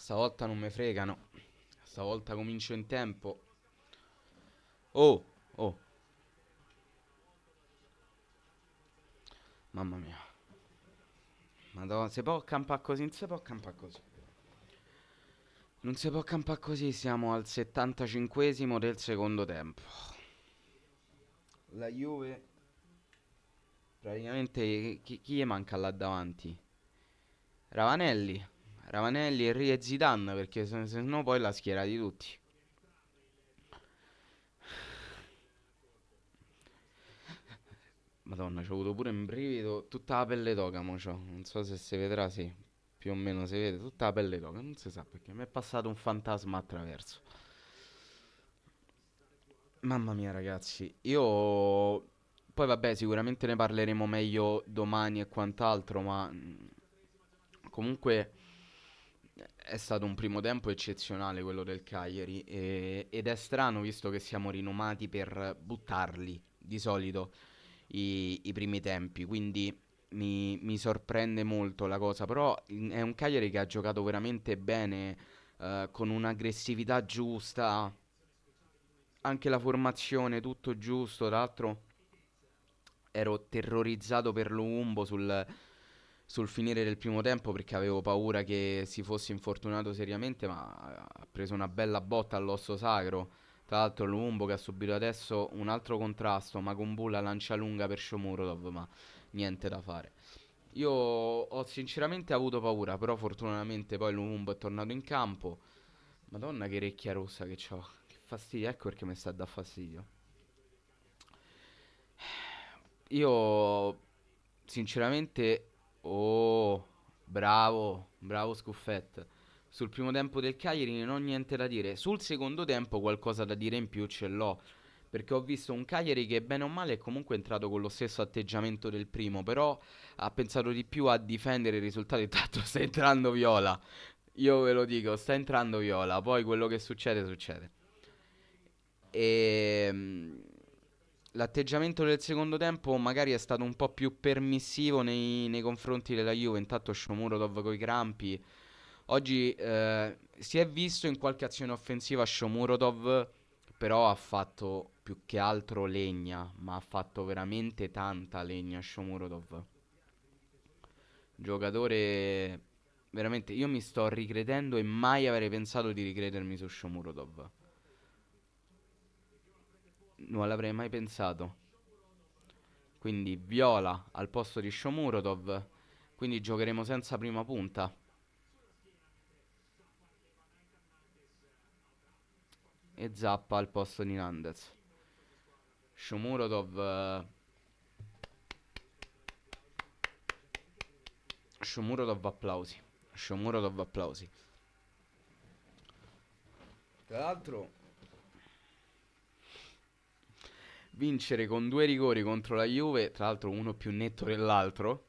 Stavolta non me fregano. Stavolta comincio in tempo. Oh, oh, mamma mia. Madonna, si può accampare così? Non si può accampare così. Non si può accampare così, siamo al 75esimo del secondo tempo. La Juve, praticamente, chi gli manca là davanti? Ravanelli. Ravanelli, Henry e Zidane, perché se no poi la schiera di tutti. Madonna, c'ho avuto pure un brivido, tutta la pelle d'oca, mo c'ho. Non so se si vedrà, sì. Più o meno si vede, tutta la pelle d'oca, non si sa perché mi è passato un fantasma attraverso. Mamma mia, ragazzi, io poi vabbè, sicuramente ne parleremo meglio domani e quant'altro, ma comunque è stato un primo tempo eccezionale quello del Cagliari ed è strano visto che siamo rinomati per buttarli di solito i primi tempi, quindi mi sorprende molto la cosa, però è un Cagliari che ha giocato veramente bene, con un'aggressività giusta, anche la formazione, tutto giusto, tra l'altro ero terrorizzato per Lumumbo sul finire del primo tempo perché avevo paura che si fosse infortunato seriamente, ma ha preso una bella botta all'osso sacro. Tra l'altro Lumumbo che ha subito adesso un altro contrasto, Makumbu la lancia lunga per Shomurodov, ma niente da fare. Io ho sinceramente avuto paura, però fortunatamente poi Lumumbo è tornato in campo. Madonna che recchia rossa che ho. Che fastidio, ecco perché mi sta a dar fastidio. Io sinceramente, oh, bravo, bravo Scuffet. Sul primo tempo del Cagliari non ho niente da dire. Sul secondo tempo qualcosa da dire in più ce l'ho. Perché ho visto un Cagliari che bene o male è comunque entrato con lo stesso atteggiamento del primo, però ha pensato di più a difendere il risultato. Intanto sta entrando Viola. Io ve lo dico, sta entrando Viola. Poi quello che succede, succede. E l'atteggiamento del secondo tempo magari è stato un po' più permissivo nei confronti della Juve. Intanto Shomurodov coi crampi. Oggi si è visto in qualche azione offensiva Shomurodov, però ha fatto più che altro legna, ma ha fatto veramente tanta legna Shomurodov. Giocatore veramente, io mi sto ricredendo e mai avrei pensato di ricredermi su Shomurodov. Non l'avrei mai pensato. Quindi Viola al posto di Shomurodov. Quindi giocheremo senza prima punta. E Zappa al posto di Nandez. Shomurodov. Shomurodov applausi. Shomurodov applausi. Tra l'altro, vincere con due rigori contro la Juve, tra l'altro uno più netto dell'altro.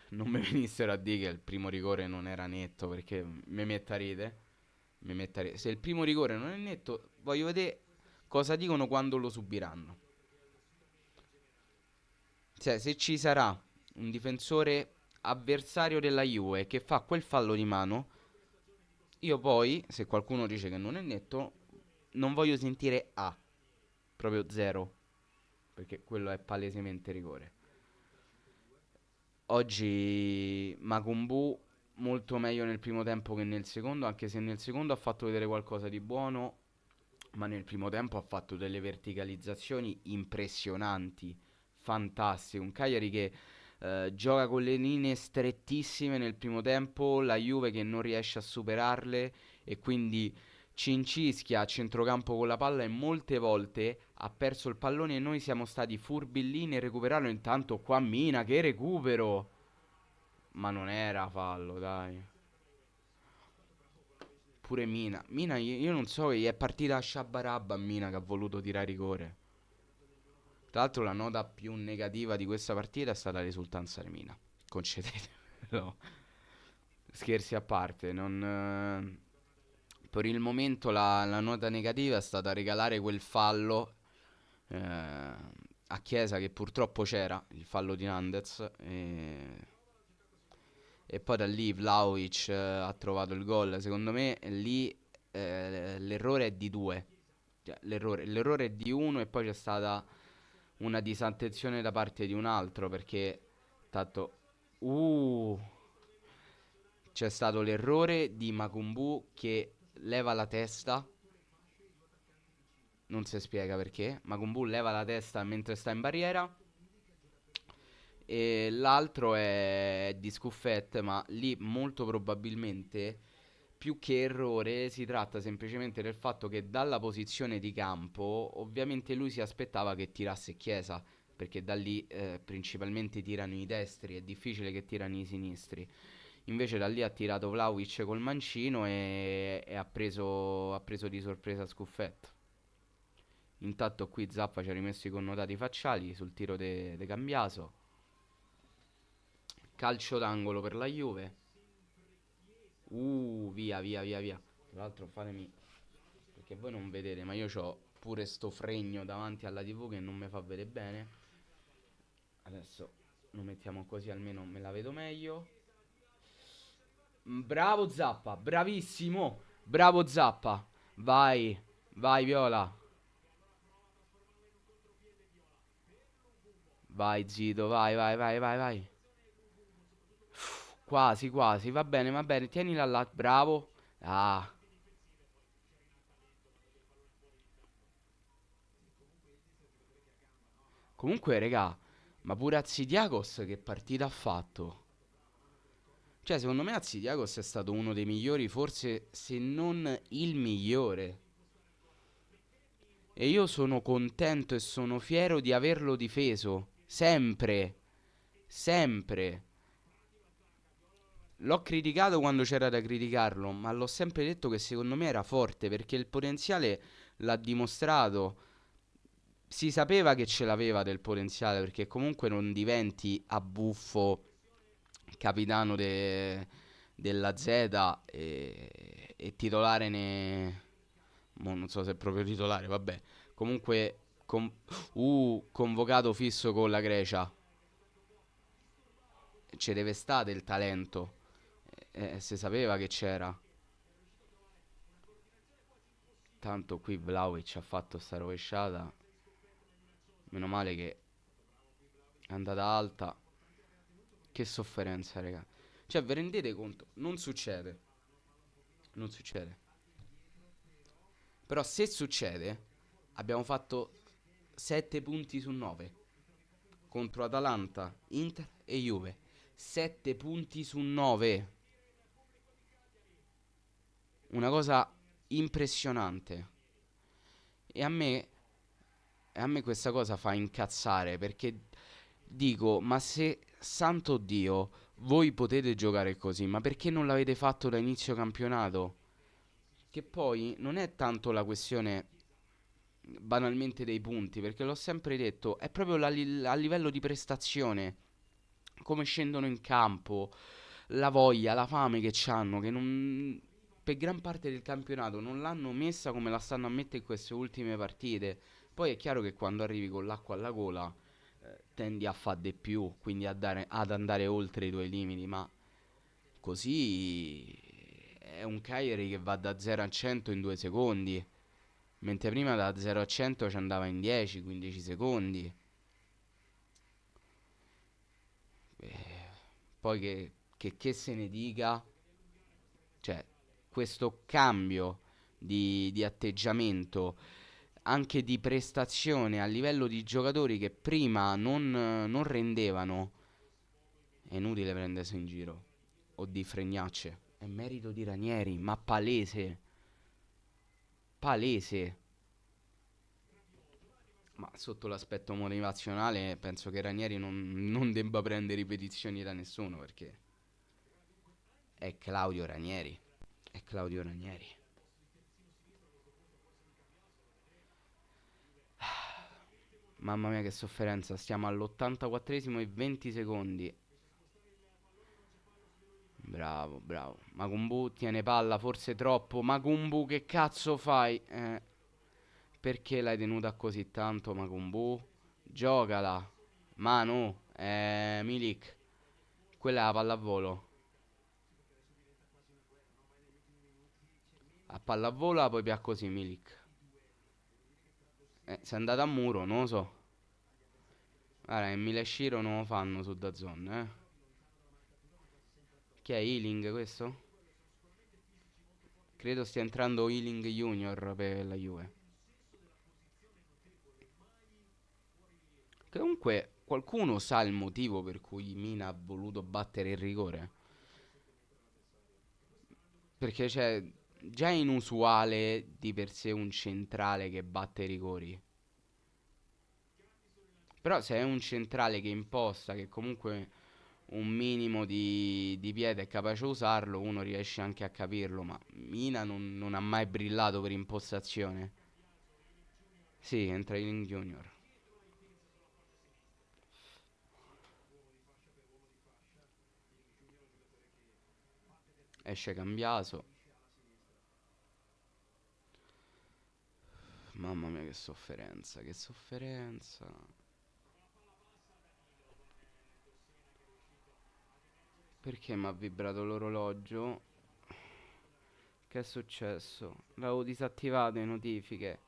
Non mi venissero a dire che il primo rigore non era netto perché mi metta a ride. Mi metta a ride. Se il primo rigore non è netto, voglio vedere cosa dicono quando lo subiranno. Cioè, se ci sarà un difensore avversario della Juve che fa quel fallo di mano, io poi, se qualcuno dice che non è netto, non voglio sentire A, proprio zero, perché quello è palesemente rigore. Oggi Makumbu molto meglio nel primo tempo che nel secondo, anche se nel secondo ha fatto vedere qualcosa di buono, ma nel primo tempo ha fatto delle verticalizzazioni impressionanti, fantastiche. Un Cagliari che gioca con le linee strettissime nel primo tempo, la Juve che non riesce a superarle e quindi cincischia a centrocampo con la palla e molte volte ha perso il pallone e noi siamo stati furbi lì nel recuperarlo. Intanto qua Mina che recupero, ma non era fallo, dai. Pure Mina. Mina, io non so, gli è partita a Sciabarabba a Mina che ha voluto tirare rigore. Tra l'altro la nota più negativa di questa partita è stata l'esultanza di Mina. Concedetemelo. Scherzi a parte, non... Per il momento la nota negativa è stata regalare quel fallo a Chiesa che purtroppo c'era, il fallo di Nandez. e poi da lì Vlahovic ha trovato il gol. Secondo me lì l'errore è di due. Cioè, l'errore è di uno e poi c'è stata una disattenzione da parte di un altro perché tanto uh, c'è stato l'errore di Makumbu che leva la testa, non si spiega perché. Makumbu leva la testa mentre sta in barriera e l'altro è di Scuffet, ma lì molto probabilmente più che errore si tratta semplicemente del fatto che dalla posizione di campo ovviamente lui si aspettava che tirasse Chiesa, perché da lì principalmente tirano i destri, è difficile che tirano i sinistri. Invece da lì ha tirato Vlahovic col mancino e ha preso di sorpresa Scuffetto. Intanto qui Zappa ci ha rimesso i connotati facciali sul tiro de Cambiaso. Calcio d'angolo per la Juve. Via, via, via, via. Tra l'altro fatemi... Perché voi non vedete, ma io ho pure sto fregno davanti alla TV che non mi fa vedere bene. Adesso lo mettiamo così almeno me la vedo meglio. Bravo Zappa, bravissimo. Bravo Zappa. Vai, vai Viola. Vai Zito, vai, vai, vai, vai, vai. Quasi, quasi, va bene, tienila là, bravo. Ah, comunque, regà, ma pure Azidiakos che partita ha fatto? Cioè, secondo me Azidiakos è stato uno dei migliori, forse se non il migliore. E io sono contento e sono fiero di averlo difeso. Sempre, sempre. L'ho criticato quando c'era da criticarlo, ma l'ho sempre detto che secondo me era forte perché il potenziale l'ha dimostrato. Si sapeva che ce l'aveva del potenziale perché comunque non diventi a buffo capitano della Z e titolare ne... non so se è proprio titolare, vabbè. Comunque convocato fisso con la Grecia. Ci deve stare il talento. Si sapeva che c'era. Tanto qui Vlaovic ha fatto sta rovesciata. Meno male che è andata alta. Che sofferenza, raga. Cioè, vi rendete conto? Non succede. Non succede. Però se succede, abbiamo fatto 7 punti su 9 contro Atalanta, Inter e Juve. 7 punti su 9. Una cosa impressionante. E a me, e a me questa cosa fa incazzare perché dico, ma se, santo Dio, voi potete giocare così, ma perché non l'avete fatto da inizio campionato? Che poi non è tanto la questione banalmente dei punti, perché l'ho sempre detto, è proprio a livello di prestazione, come scendono in campo, la voglia, la fame che hanno, che non, per gran parte del campionato non l'hanno messa come la stanno a mettere in queste ultime partite. Poi è chiaro che quando arrivi con l'acqua alla gola tendi a fare di più, quindi ad andare oltre i tuoi limiti, ma così è un Cagliari che va da 0 a 100 in 2 secondi. Mentre prima da 0 a 100 ci andava in 10-15 secondi. Poi che se ne dica, cioè, questo cambio di atteggiamento, anche di prestazione a livello di giocatori che prima non rendevano, è inutile prendersi in giro. O di fregnacce. È merito di Ranieri, ma palese. Palese. Ma sotto l'aspetto motivazionale penso che Ranieri non debba prendere ripetizioni da nessuno perché è Claudio Ranieri. È Claudio Ranieri. Mamma mia che sofferenza, stiamo all'84esimo e 20 secondi. Bravo, bravo. Makumbu tiene palla, forse troppo. Makumbu che cazzo fai? Perché l'hai tenuta così tanto Makumbu? Giocala. Manu, Milik. Quella è la pallavolo. A pallavolo poi più così Milik. Se è andato a muro, non lo so. Guarda, il Mileshiro non lo fanno su DAZN, eh. Chi è Ealing questo? Credo stia entrando Ealing Junior per la Juve. Comunque, qualcuno sa il motivo per cui Mina ha voluto battere il rigore? Perché c'è già inusuale di per sé un centrale che batte i rigori. Però se è un centrale che imposta, che comunque un minimo di piede è capace di usarlo, uno riesce anche a capirlo. Ma Mina non ha mai brillato per impostazione. Sì, entra in Junior. Esce Cambiaso. Mamma mia, che sofferenza, che sofferenza. Perché mi ha vibrato l'orologio? Che è successo? L'avevo disattivato le notifiche.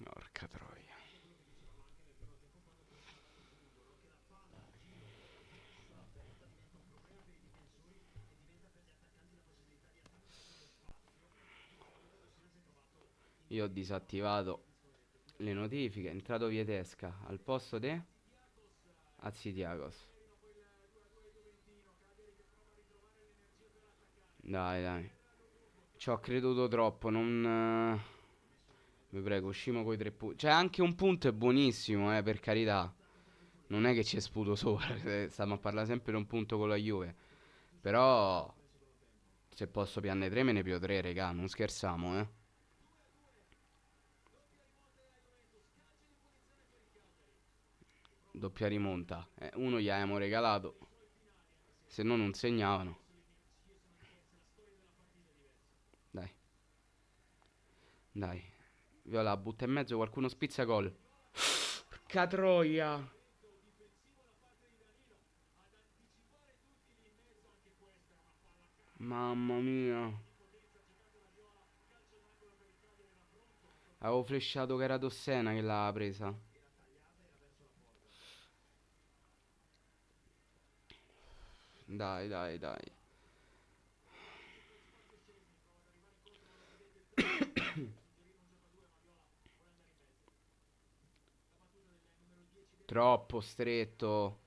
Porca troia. Io ho disattivato le notifiche. È entrato Vietesca al posto di Azitiagos. Dai, dai. Ci ho creduto troppo. Non. Vi prego, uscimo coi 3 punti. Cioè, anche un punto è buonissimo, per carità. Non è che ci sputo sopra. Stiamo a parlare sempre di un punto con la Juve. Però, se posso pianne 3, me ne pio 3, regà. Non scherziamo, eh. Doppia rimonta. Uno gli abbiamo regalato. Se no, non segnavano. Dai, dai. Viola, butta in mezzo, qualcuno spizza gol. Porca troia. Mamma mia. Avevo flashato che era Dossena che l'ha presa. Dai, dai, dai. Troppo stretto.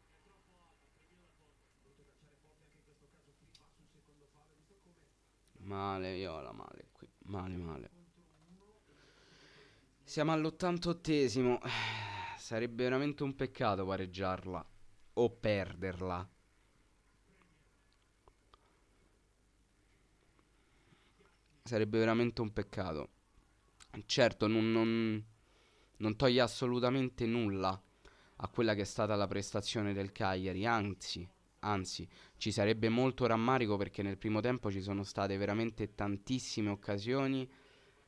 Male, Viola, male qui. Male, male. Siamo all'88esimo. Sarebbe veramente un peccato pareggiarla. O perderla. Sarebbe veramente un peccato. Certo, non toglie assolutamente nulla a quella che è stata la prestazione del Cagliari, anzi, ci sarebbe molto rammarico perché nel primo tempo ci sono state veramente tantissime occasioni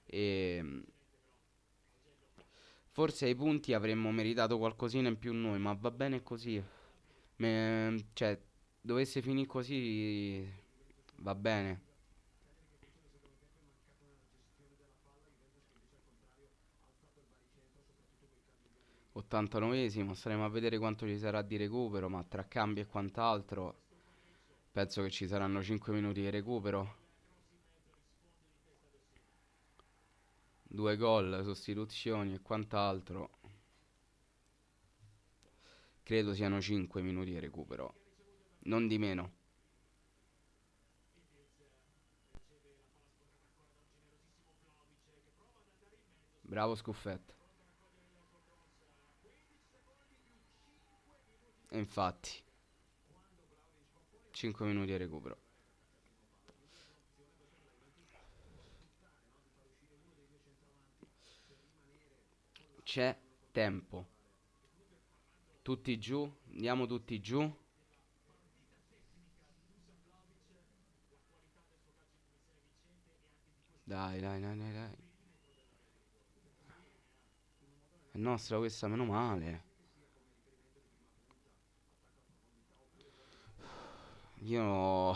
e forse ai punti avremmo meritato qualcosina in più noi, ma va bene così. Cioè, dovesse finire così, va bene. 89esimo, staremo a vedere quanto ci sarà di recupero, ma tra cambi e quant'altro penso che ci saranno 5 minuti di recupero. 2 gol, sostituzioni e quant'altro. Credo siano 5 minuti di recupero, non di meno. Bravo Scuffetto. infatti, 5 minuti di recupero. C'è tempo. Tutti giù, andiamo tutti giù. Dai, dai, dai, dai, dai. È nostra questa, meno male. Io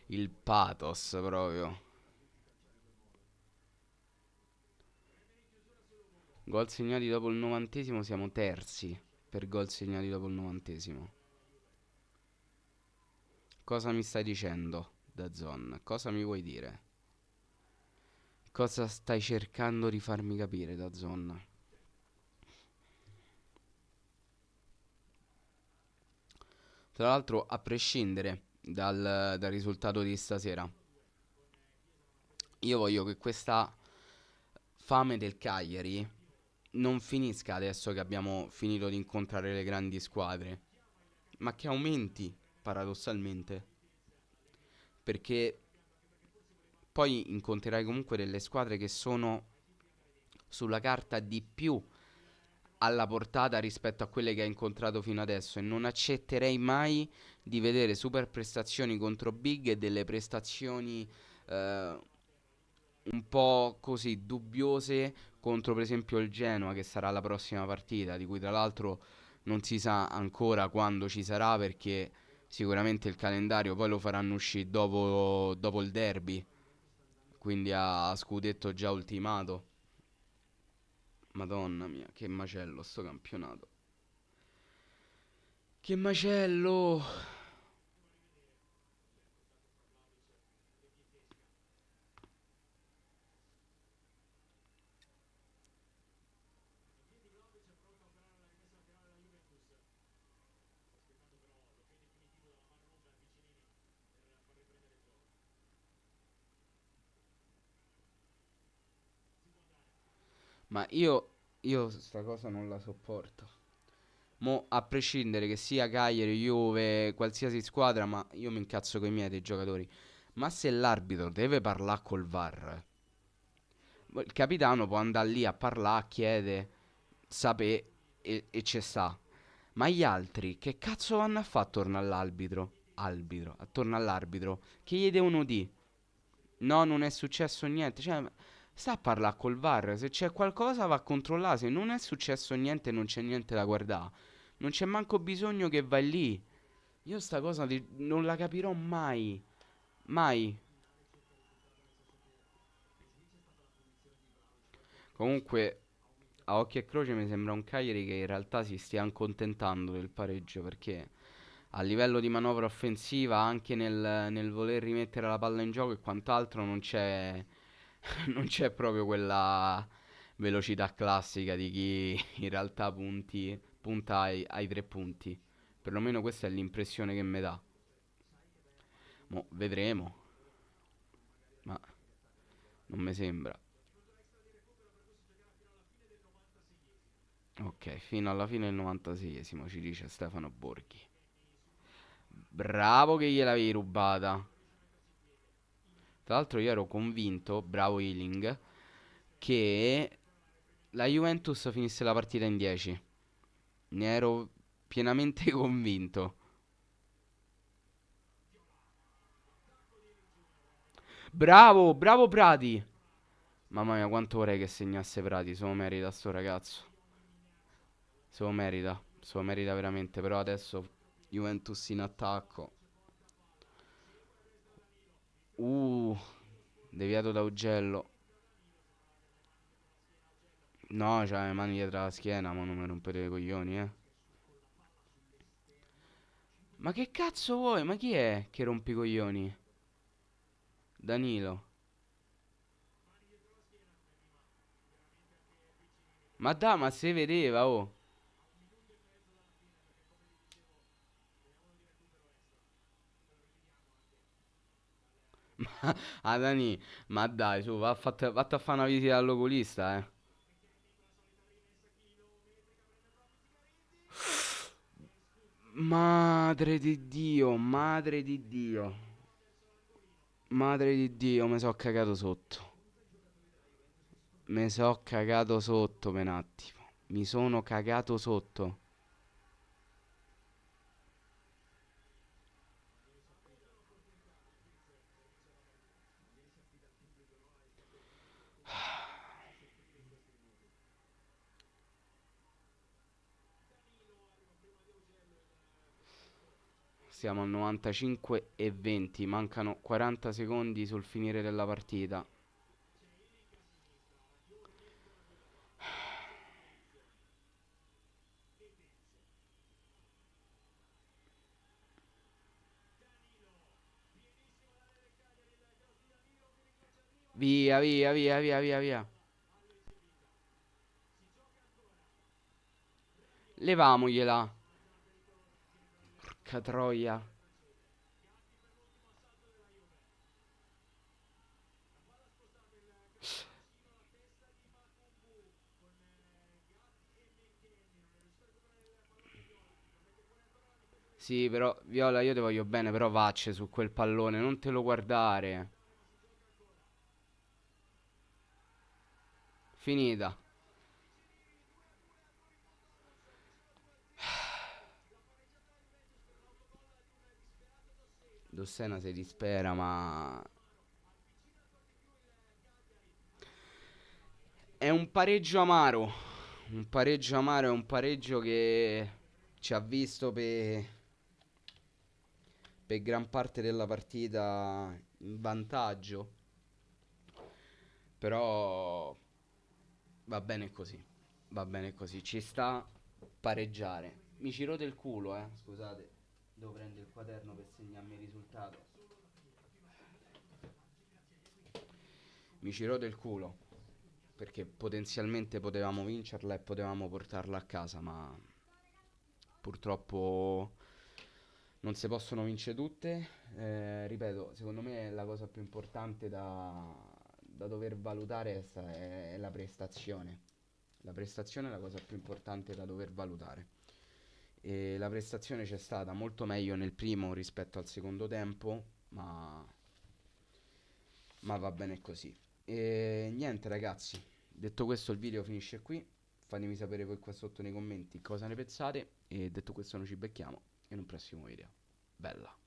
il pathos proprio. Gol segnati dopo il 90°, siamo terzi per gol segnati dopo il 90°. Cosa mi stai dicendo, DAZN? Cosa mi vuoi dire? Cosa stai cercando di farmi capire, DAZN? Tra l'altro, a prescindere dal risultato di stasera, io voglio che questa fame del Cagliari non finisca adesso che abbiamo finito di incontrare le grandi squadre, ma che aumenti paradossalmente, perché poi incontrerai comunque delle squadre che sono sulla carta di più alla portata rispetto a quelle che hai incontrato fino adesso, e non accetterei mai di vedere super prestazioni contro Big e delle prestazioni eh, un po' così dubbiose contro per esempio il Genoa, che sarà la prossima partita, di cui tra l'altro non si sa ancora quando ci sarà, perché sicuramente il calendario poi lo faranno uscire dopo il derby, quindi a scudetto già ultimato. Madonna mia, che macello sto campionato. Che macello! Ma io sta cosa non la sopporto. Mo, a prescindere che sia Cagliari, Juve, qualsiasi squadra, ma io mi incazzo con i miei dei giocatori. Ma se l'arbitro deve parlare col VAR, il capitano può andare lì a parlare, chiede, sapere e ci sta. Ma gli altri, che cazzo vanno a fare attorno all'arbitro? Attorno all'arbitro. Che gli devono dire? No, non è successo niente. Cioè, sta a parlare col VAR. Se c'è qualcosa va a controllare. Se non è successo niente, non c'è niente da guardare. Non c'è manco bisogno che vai lì. Io sta cosa non la capirò mai. Mai. Comunque, a occhio e croce mi sembra un Cagliari che in realtà si stia accontentando del pareggio, perché a livello di manovra offensiva, anche nel voler rimettere la palla in gioco e quant'altro, non c'è, non c'è proprio quella velocità classica di chi in realtà punta ai 3 punti. Perlomeno questa è l'impressione che mi dà. Mo, vedremo, ma non mi sembra. Ok, fino alla fine del 96esimo ci dice Stefano Borghi. Bravo che gliel'avevi rubata. Tra l'altro io ero convinto, bravo Ealing, che la Juventus finisse la partita in 10. Ne ero pienamente convinto. Bravo, bravo Prati. Mamma mia, quanto vorrei che segnasse Prati. Se lo merita sto ragazzo. Se lo merita veramente. Però adesso Juventus in attacco. Uh, deviato da Ugello. No, c'ha le mani dietro la schiena, ma non mi rompete i coglioni, eh. Ma che cazzo vuoi? Ma chi è che rompi i coglioni? Danilo. Ma dai, ma si vedeva, oh. Ah, Dani, ma dai, su, vatti a fare una visita all'oculista, eh. Madre di Dio, madre di Dio, madre di Dio, mi so cagato sotto. Mi so cagato sotto per un attimo. Mi sono cagato sotto. Siamo a 95 e 20. Mancano 40 secondi sul finire della partita. Via, via, via, via, via, via. Levamogliela. Porca troia. Sì, però, Viola, io ti voglio bene, però vacce su quel pallone, non te lo guardare. Finita. Dossena si dispera, ma è un pareggio amaro. Un pareggio amaro è un pareggio che ci ha visto per gran parte della partita in vantaggio. Però va bene così. Va bene così. Ci sta pareggiare. Mi ci rode il culo, scusate. Devo prendere il quaderno per segnarmi il risultato. Mi ci rode il culo. Perché potenzialmente potevamo vincerla e potevamo portarla a casa, ma purtroppo non si possono vincere tutte. Ripeto, secondo me la cosa più importante da dover valutare è la prestazione. La prestazione è la cosa più importante da dover valutare. E la prestazione c'è stata molto meglio nel primo rispetto al secondo tempo, ma va bene così. E niente ragazzi, detto questo il video finisce qui. Fatemi sapere voi qua sotto nei commenti cosa ne pensate. E detto questo noi ci becchiamo in un prossimo video. Bella.